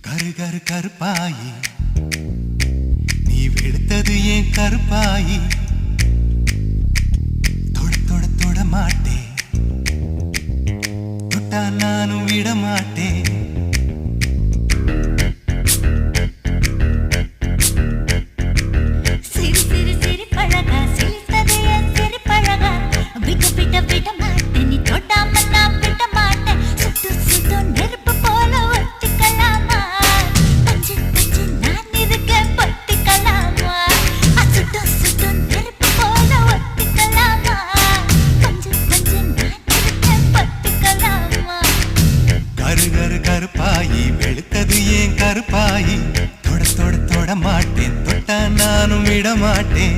கரு கரு கருப்பாயி நீ வெளுத்தது ஏன் கருப்பாயி தொட தொட தொட மாட்டேன் தொட்டா நானும் விட மாட்டேன் கருப்பாயி வெளுத்தது ஏன் கருப்பாயி தொட தொட தொட மாட்டேன் தொட்டா நானும் விட மாட்டேன்